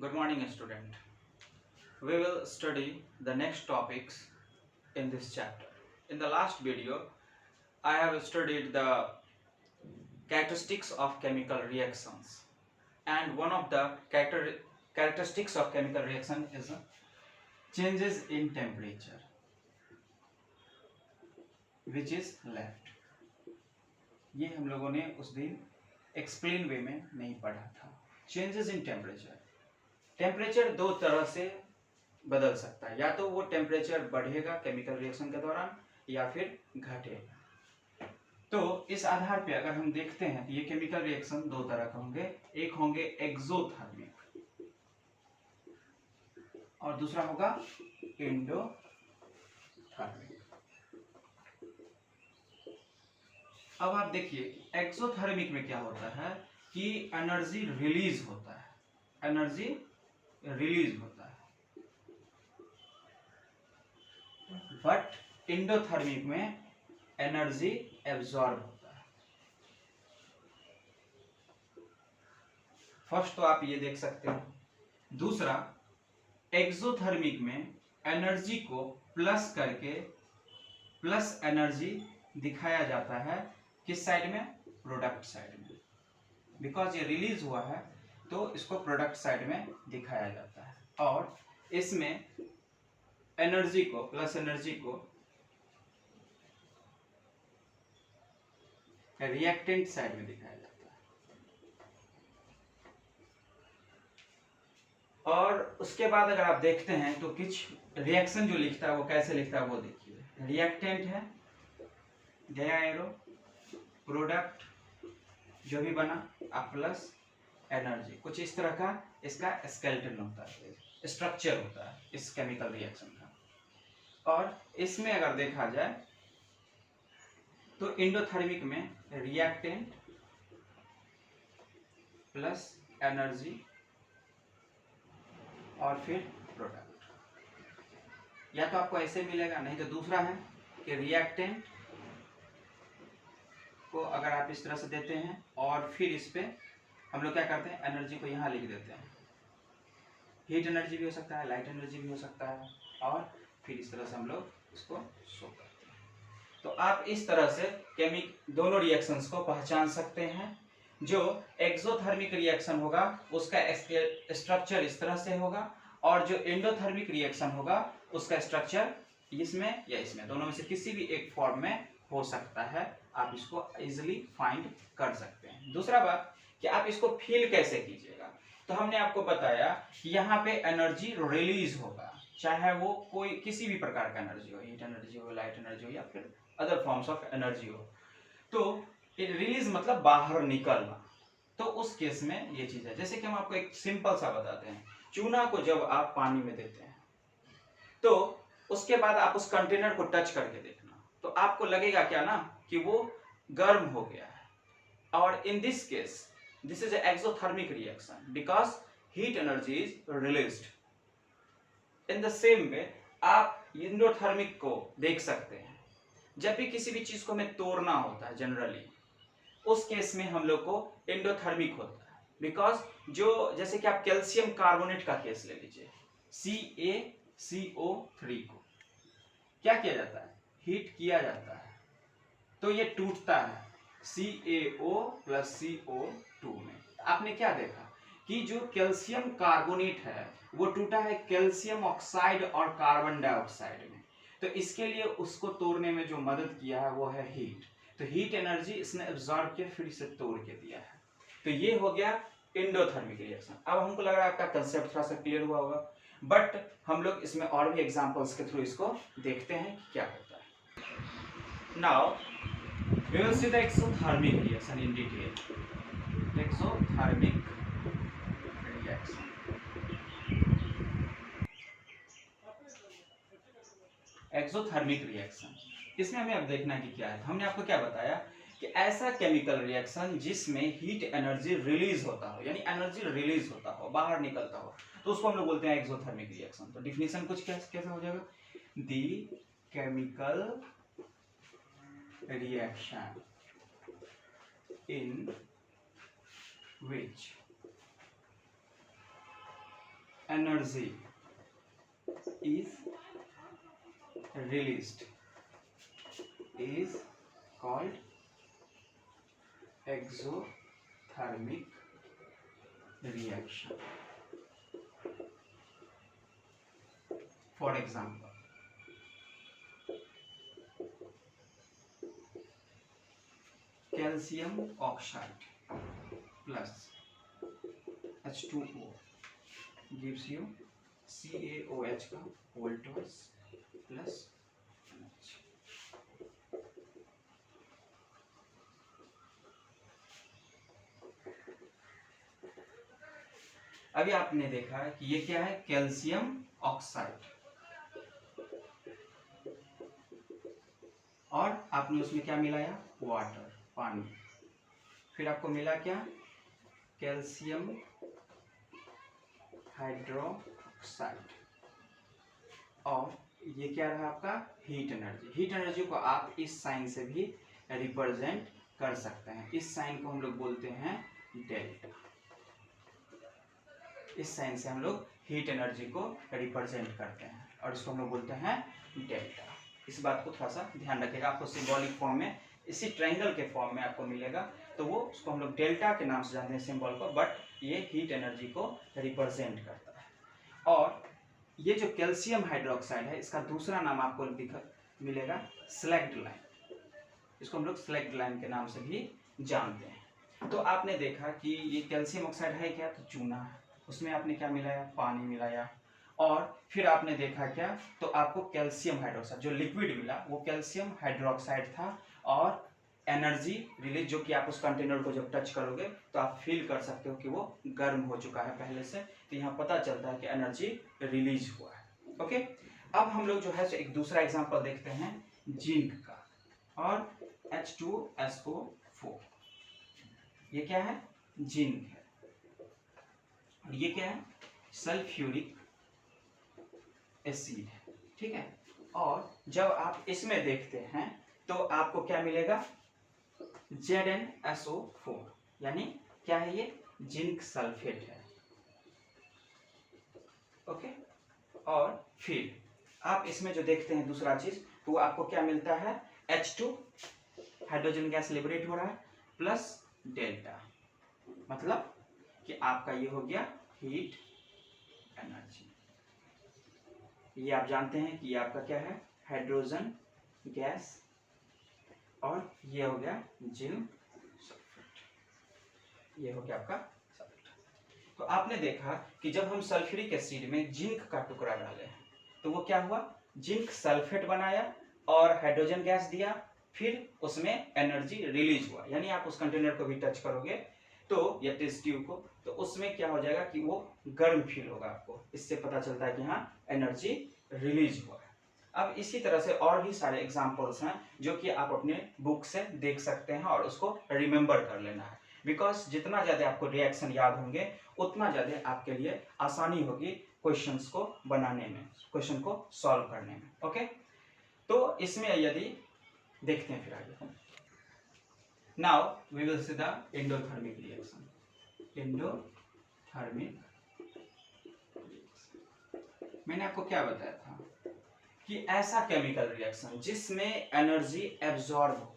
Good morning, student. We will study the next topics in this chapter. In the last video, I have studied the characteristics of chemical reactions, and one of the characteristics of chemical reaction is changes in temperature, which is left. ये हम लोगों ने उस दिन explain वे में नहीं पढ़ा था. Changes in temperature. टेम्परेचर दो तरह से बदल सकता है, या तो वो टेम्परेचर बढ़ेगा केमिकल रिएक्शन के दौरान या फिर घटेगा. तो इस आधार पे अगर हम देखते हैं तो ये केमिकल रिएक्शन दो तरह के होंगे. एक होंगे एक्सोथर्मिक और दूसरा होगा एंडोथर्मिक. अब आप देखिए एक्सोथर्मिक में क्या होता है कि एनर्जी रिलीज होता है, एनर्जी रिलीज होता है. बट एंडोथर्मिक में एनर्जी एब्जॉर्ब होता है. फर्स्ट तो आप ये देख सकते हैं. दूसरा, एक्सोथर्मिक में एनर्जी को प्लस करके प्लस एनर्जी दिखाया जाता है. किस साइड में? प्रोडक्ट साइड में. बिकॉज ये रिलीज हुआ है तो इसको प्रोडक्ट साइड में दिखाया जाता है. और इसमें एनर्जी को, प्लस एनर्जी को रिएक्टेंट साइड में दिखाया जाता है. और उसके बाद अगर आप देखते हैं तो कुछ रिएक्शन जो लिखता है वो कैसे लिखता है वो देखिए. रिएक्टेंट है, गया एरो, प्रोडक्ट जो भी बना, आप प्लस एनर्जी. कुछ इस तरह का इसका स्केलेटन होता है, स्ट्रक्चर होता है इस केमिकल रिएक्शन का. और इसमें अगर देखा जाए तो एंडोथर्मिक में रिएक्टेंट प्लस एनर्जी और फिर प्रोडक्ट. या तो आपको ऐसे मिलेगा, नहीं तो दूसरा है कि रिएक्टेंट को अगर आप इस तरह से देते हैं और फिर इस पे हम लोग क्या करते हैं, एनर्जी को यहाँ लिख देते हैं. हीट एनर्जी भी हो सकता है, लाइट एनर्जी भी हो सकता है, और फिर इस तरह से हम लोग इसको शो करते हैं. तो आप इस तरह से दोनों रिएक्शंस को पहचान सकते हैं. जो एक्सोथर्मिक रिएक्शन होगा उसका स्ट्रक्चर इस तरह से होगा, और जो एंडोथर्मिक रिएक्शन होगा उसका स्ट्रक्चर इसमें या इसमें, दोनों में से किसी भी एक फॉर्म में हो सकता है. आप इसको इजिली फाइंड कर सकते हैं. दूसरा बात कि आप इसको फील कैसे कीजिएगा, तो हमने आपको बताया कि यहाँ पे एनर्जी रिलीज होगा, चाहे वो कोई किसी भी प्रकार का एनर्जी हो, हीट एनर्जी हो, लाइट एनर्जी हो, या फिर अदर फॉर्म्स ऑफ एनर्जी हो. तो रिलीज मतलब बाहर निकलना. तो उस केस में ये चीज है. जैसे कि हम आपको एक सिंपल सा बताते हैं. चूना को जब आप पानी में देते हैं तो उसके बाद आप उस कंटेनर को टच करके देखना, तो आपको लगेगा क्या ना कि वो गर्म हो गया है. और in this case this is exothermic reaction because heat energy is released. In the same way आप एंडोथर्मिक को देख सकते हैं. जब भी किसी भी चीज को हमें तोड़ना होता है जनरली, उस केस में हम लोग को एंडोथर्मिक होता है. बिकॉज जो, जैसे कि आप कैल्शियम कार्बोनेट का केस ले लीजिए, CaCO3 को क्या किया जाता है, हीट किया जाता है, तो ये टूटता है CaO प्लस CO2 में. आपने क्या देखा कि जो कैल्शियम कार्बोनेट है वो टूटा है कैल्शियम ऑक्साइड और कार्बन डाइऑक्साइड में. तो इसके लिए उसको तोड़ने में जो मदद किया है वो है हीट. तो हीट एनर्जी इसने एब्जॉर्ब किया, फिर इसे तोड़ के दिया है. तो ये हो गया एंडोथर्मिक रिएक्शन. अब हमको लग रहा है आपका कंसेप्ट थोड़ा सा क्लियर हुआ होगा, बट हम लोग इसमें और भी एग्जांपल्स के थ्रू इसको देखते हैं कि क्या होता है. Now we will see the exothermic reaction in detail. Exothermic reaction. Exothermic reaction, इसमें हमें अब देखना है कि क्या है. हमने आपको क्या बताया कि ऐसा केमिकल रिएक्शन जिसमें हीट एनर्जी रिलीज होता हो, यानी एनर्जी रिलीज होता हो, बाहर निकलता हो, तो उसको हम लोग बोलते हैं एक्सोथर्मिक रिएक्शन. तो डिफिनेशन कुछ कैसे हो जाएगा, the chemical reaction in which energy is released is called exothermic reaction. For example, calcium oxide plus H2O gives you CaOH का voltage plus energy. अभी आपने देखा कि ये क्या है, कैल्शियम ऑक्साइड, और आपने उसमें क्या मिलाया, वाटर, पानी, फिर आपको मिला क्या, कैल्शियम हाइड्रोक्साइड, और ये क्या रहा आपका, हीट एनर्जी। हीट एनर्जी को आप इस साइन से भी रिप्रेजेंट कर सकते हैं। इस साइन को हम लोग बोलते हैं डेल्टा। इस साइन से हम लोग हीट एनर्जी को रिप्रेजेंट करते हैं और इसको हम लोग बोलते हैं डेल्टा। इस बात को थोड़ा सा ध्यान रखिएगा, आपको सिंबॉलिक फॉर्म में, इसी ट्रायंगल के फॉर्म में आपको मिलेगा, तो वो उसको हम लोग डेल्टा के नाम से जानते हैं सिंबल को, बट ये हीट एनर्जी को रिप्रेजेंट करता है। और ये जो कैल्शियम हाइड्रोक्साइड है, इसका दूसरा नाम आपको मिलेगा स्लैग्ड लाइन। इसको हम लोग स्लैग्ड लाइन के नाम से भी जानते हैं। तो आपने देखा कि ये कैल्शियम ऑक्साइड है क्या, तो चूना है, उसमें आपने क्या मिलाया, पानी मिलाया, और फिर आपने देखा क्या, तो आपको कैल्शियम हाइड्रोक्साइड जो लिक्विड मिला वो कैल्शियम हाइड्रोक्साइड था, और एनर्जी रिलीज, जो कि आप उस कंटेनर को जब टच करोगे तो आप फील कर सकते हो कि वो गर्म हो चुका है पहले से, तो यहाँ पता चलता है कि एनर्जी रिलीज हुआ है। ओके, अब हम लोग जो है एक दूसरा एग्जांपल देखते हैं जिंक का, और H2SO4, ये क्या है, जिंक है, और ये क्या है, सल्फ्यूरिक एसिड है, ठीक है। और जब आप इसमें देखते हैं तो आपको क्या मिलेगा, ZnSO4, यानी क्या है, ये जिंक सल्फेट है। ओके, और फिर आप इसमें जो देखते हैं दूसरा चीज, तो आपको क्या मिलता है, H2, हाइड्रोजन गैस लिबरेट हो रहा है, प्लस डेल्टा, मतलब कि आपका ये हो गया हीट एनर्जी। ये आप जानते हैं कि ये आपका क्या है, हाइड्रोजन गैस, और ये हो गया जिंक सल्फेट, ये हो गया आपका सल्फेट। तो आपने देखा कि जब हम सल्फ्यूरिक एसिड में जिंक का टुकड़ा डाले हैं तो वो क्या हुआ, जिंक सल्फेट बनाया और हाइड्रोजन गैस दिया, फिर उसमें एनर्जी रिलीज हुआ। यानी आप उस कंटेनर को भी टच करोगे तो, या टेस्ट ट्यूब को, तो उसमें क्या हो जाएगा कि वो गर्म फील होगा आपको, इससे पता चलता है कि हाँ एनर्जी रिलीज हुआ है। अब इसी तरह से और भी सारे एग्जांपल्स हैं जो कि आप अपने बुक से देख सकते हैं और उसको रिमेंबर कर लेना है, बिकॉज जितना ज़्यादा आपको रिएक्शन याद होंगे उतना ज़्यादा आपके लिए आसानी होगी क्वेश्चंस को बनाने में, क्वेश्चन को सॉल्व करने में। ओके, तो इसमें यदि देखते हैं फिर आगे, now we will see the endothermic reaction. Endothermic, मैंने आपको क्या बताया था कि ऐसा केमिकल रिएक्शन जिसमें एनर्जी एब्जॉर्ब हो,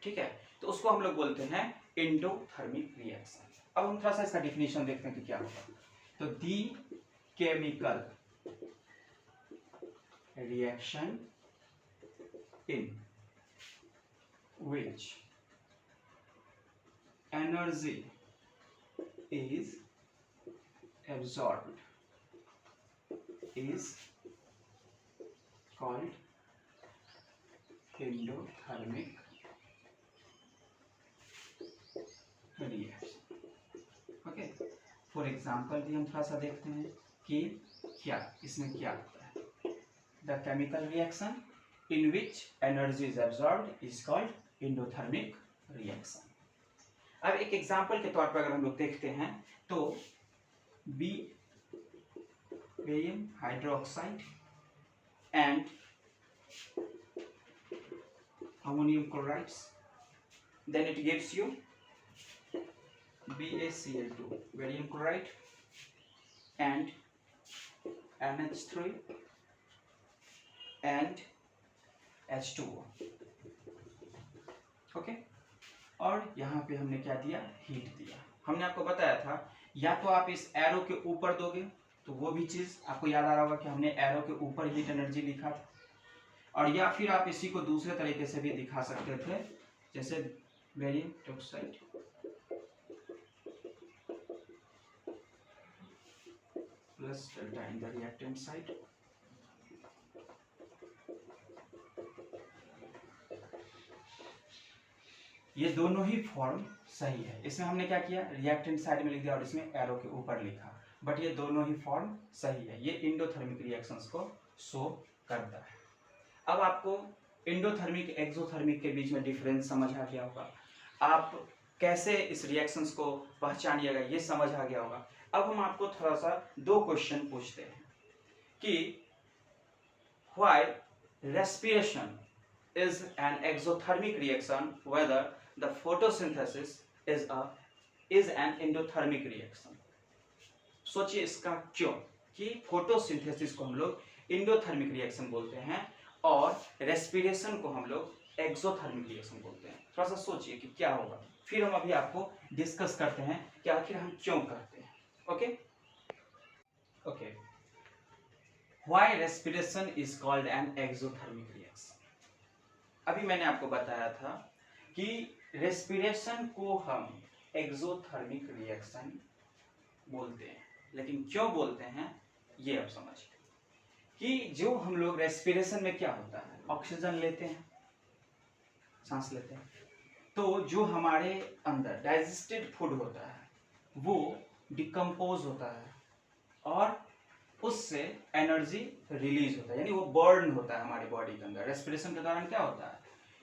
ठीक है, तो उसको हम लोग बोलते हैं एंडोथर्मिक रिएक्शन। अब हम थोड़ा सा इसका डिफिनेशन देखते हैं कि क्या होगा। तो the chemical reaction in which energy is absorbed is called endothermic reaction. Okay, for example भी हम थोड़ा सा देखते हैं कि क्या इसमें क्या होता है। The chemical reaction in which energy is absorbed is called endothermic reaction. अब एक एग्जांपल के तौर पर अगर हम लोग देखते हैं तो barium hydroxide and ammonium chlorides, then it gives you BaCl2, barium chloride, and NH3 and H2O। Okay, और यहाँ पे हमने क्या दिया, हीट दिया। हमने आपको बताया था या तो आप इस एरो के ऊपर दोगे, तो वो भी चीज आपको याद आ रहा होगा कि हमने एरो के ऊपर हीट एनर्जी लिखा था, और या फिर आप इसी को दूसरे तरीके से भी दिखा सकते थे, जैसे barium oxide plus delta in the reactant side. ये दोनों ही फॉर्म सही है। इसमें हमने क्या किया, रिएक्टेंट साइड में लिख दिया और इसमें एरो के ऊपर लिखा, बट ये दोनों ही फॉर्म सही है। ये इंडोथर्मिक रिएक्शंस को शो करता है। अब आपको इंडोथर्मिक एक्सोथर्मिक के बीच में डिफरेंस समझ आ गया होगा, आप कैसे इस रिएक्शंस को पहचानिएगा ये समझ आ गया होगा। अब हम आपको थोड़ा सा दो क्वेश्चन पूछते हैं कि why respiration is an exothermic reaction, whether the photosynthesis is an endothermic reaction। सोचिए इसका क्यों, कि फोटोसिंथेसिस को हम लोग इंडोथर्मिक रिएक्शन बोलते हैं और रेस्पिरेशन को हम लोग एक्सोथर्मिक रिएक्शन बोलते हैं। थोड़ा सा सोचिए कि क्या होगा, फिर हम अभी आपको डिस्कस करते हैं कि आखिर हम क्यों करते हैं। Okay okay, why respiration is called an exothermic reaction. अभी मैंने आपको बताया था कि रेस्पिरेशन को हम एक्सोथर्मिक रिएक्शन बोलते हैं, लेकिन क्यों बोलते हैं ये अब समझिए कि जो हम लोग रेस्पिरेशन में क्या होता है, ऑक्सीजन लेते हैं, सांस लेते हैं, तो जो हमारे अंदर डाइजेस्टेड फूड होता है वो डिकम्पोज होता है और उससे एनर्जी रिलीज होता है, यानी वो बर्न होता है हमारी बॉडी के अंदर। रेस्पिरेशन के दौरान क्या होता है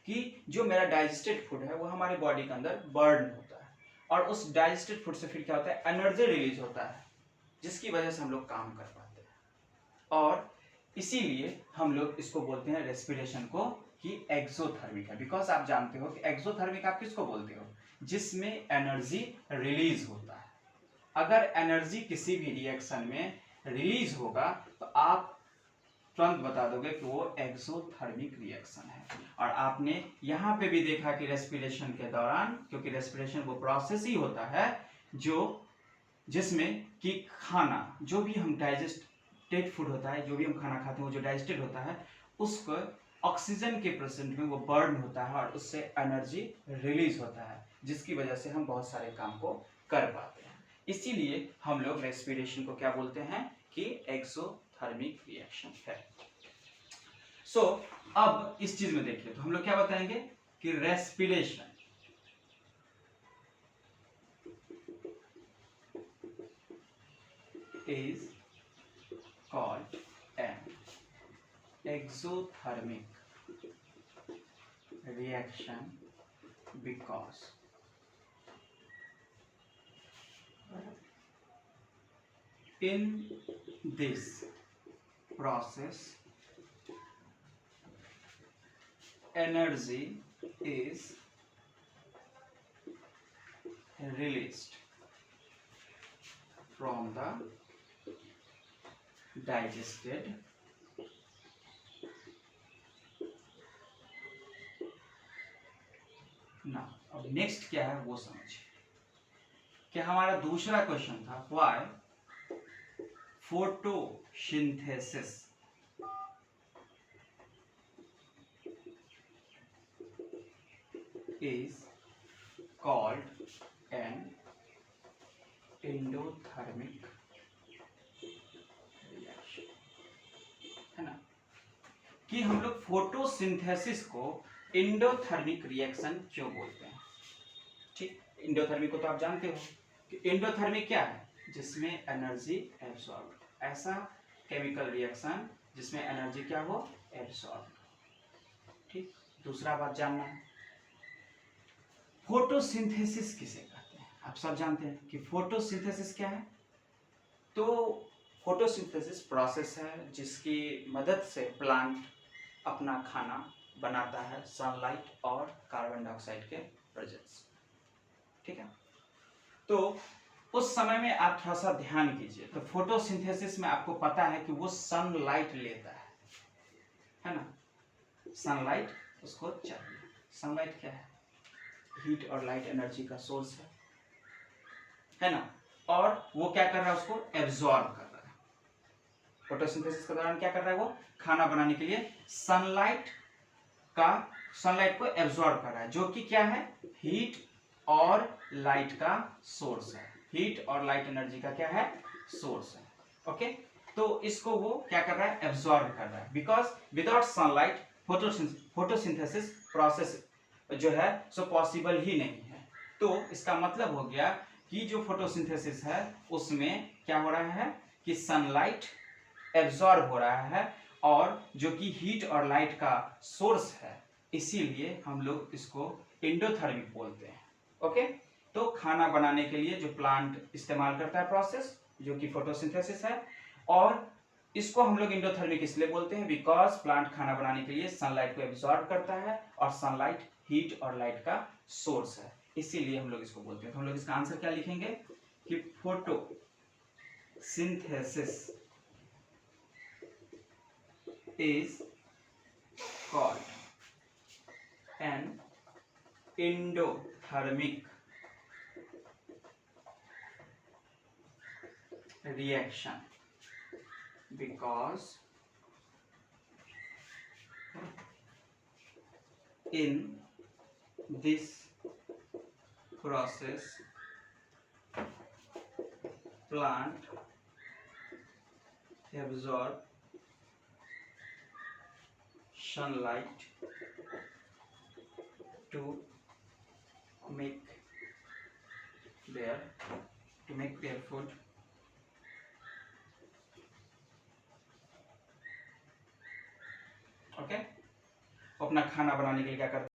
कि जो मेरा डाइजेस्टेड फूड है वो हमारी बॉडी के अंदर बर्न होता है और उस डाइजेस्टेड फूड से फिर क्या होता है, एनर्जी रिलीज होता है, जिसकी वजह से हम लोग काम कर पाते हैं। और इसीलिए हम लोग इसको बोलते हैं रेस्पिरेशन को कि एक्सोथर्मिक है। बिकॉज आप जानते हो कि एक्सोथर्मिक आप किसको बोलते हो, जिसमें एनर्जी रिलीज होता है। अगर एनर्जी किसी भी रिएक्शन में रिलीज होगा तो आप तुरंत बता दोगे कि वो एक्सोथर्मिक रिएक्शन है। और आपने यहाँ पे भी देखा कि रेस्पिरेशन के दौरान, क्योंकि रेस्पिरेशन वो प्रोसेस ही होता है जो जिसमें कि खाना, जो भी हम डाइजेस्टेड फूड होता है, जो भी हम खाना खाते हैं वो जो डाइजेस्टेड होता है, उसको ऑक्सीजन के प्रेजेंट में वो बर्न होता है और उससे एनर्जी रिलीज होता है, जिसकी वजह से हम बहुत सारे काम को कर पाते हैं। इसीलिए हम लोग रेस्पिरेशन को क्या बोलते हैं कि एक्सोथर्मिक रिएक्शन है। सो अब इस चीज में देखिए तो हम लोग क्या बताएंगे कि respiration is called an exothermic reaction because in this process energy is released from the digested now। अब नेक्स्ट क्या है वो समझिए कि हमारा दूसरा क्वेश्चन था why photosynthesis is called an endothermic reaction, है ना, कि हम लोग फोटोसिंथेसिस को इंडोथर्मिक रिएक्शन क्यों बोलते हैं। ठीक, इंडोथर्मिक को तो आप जानते हो कि इंडोथर्मिक क्या है, जिसमें एनर्जी एब्सॉर्ब, ऐसा केमिकल रिएक्शन जिसमें एनर्जी क्या हो, एब्सॉर्ब। ठीक, दूसरा बात जानना है फोटोसिंथेसिस किसे कहते हैं। आप सब जानते हैं कि फोटोसिंथेसिस क्या है। तो फोटोसिंथेसिस प्रोसेस है जिसकी मदद से प्लांट अपना खाना बनाता है सनलाइट और कार्बन डाइऑक्साइड के प्रेजेंस। ठीक है, तो उस समय में आप थोड़ा सा ध्यान कीजिए। तो फोटोसिंथेसिस में आपको पता है कि वो सनलाइट लेता है ना, सनलाइट उसको चाहिए। सनलाइट क्या है? हीट और लाइट एनर्जी का सोर्स है ना, और वो क्या कर रहा है? उसको एब्जॉर्ब कर रहा है। फोटोसिंथेसिस के दौरान क्या कर रहा है? वो खाना बनाने के लिए सनलाइट को एब्जॉर्ब कर रहा है, जो कि क्या है? हीट और लाइट का सोर्स है। हीट और लाइट एनर्जी का क्या है? सोर्स है। ओके, तो इसको वो क्या कर रहा है? एब्जॉर्ब कर रहा है। Because without sunlight photosynthesis process जो है सो पॉसिबल ही नहीं है। तो इसका मतलब हो गया कि जो फोटोसिंथेसिस है उसमें क्या हो रहा है कि सनलाइट एब्जॉर्ब हो रहा है, और जो कि हीट और लाइट का सोर्स है, इसीलिए हम लोग इसको एंडोथर्मिक बोलते हैं। ओके, तो खाना बनाने के लिए जो प्लांट इस्तेमाल करता है प्रोसेस, जो कि फोटोसिंथेसिस है, और इसको हम लोग एंडोथर्मिक इसलिए बोलते हैं बिकॉज प्लांट खाना बनाने के लिए सनलाइट को एब्जॉर्ब करता है, और सनलाइट हीट और लाइट का सोर्स है, इसीलिए हम लोग इसको बोलते हैं। तो हम लोग इसका आंसर क्या लिखेंगे कि photosynthesis is called an endothermic reaction because in this process plant absorb sunlight to make their food, okay. अपना खाना बनाने के लिए क्या करते हैं?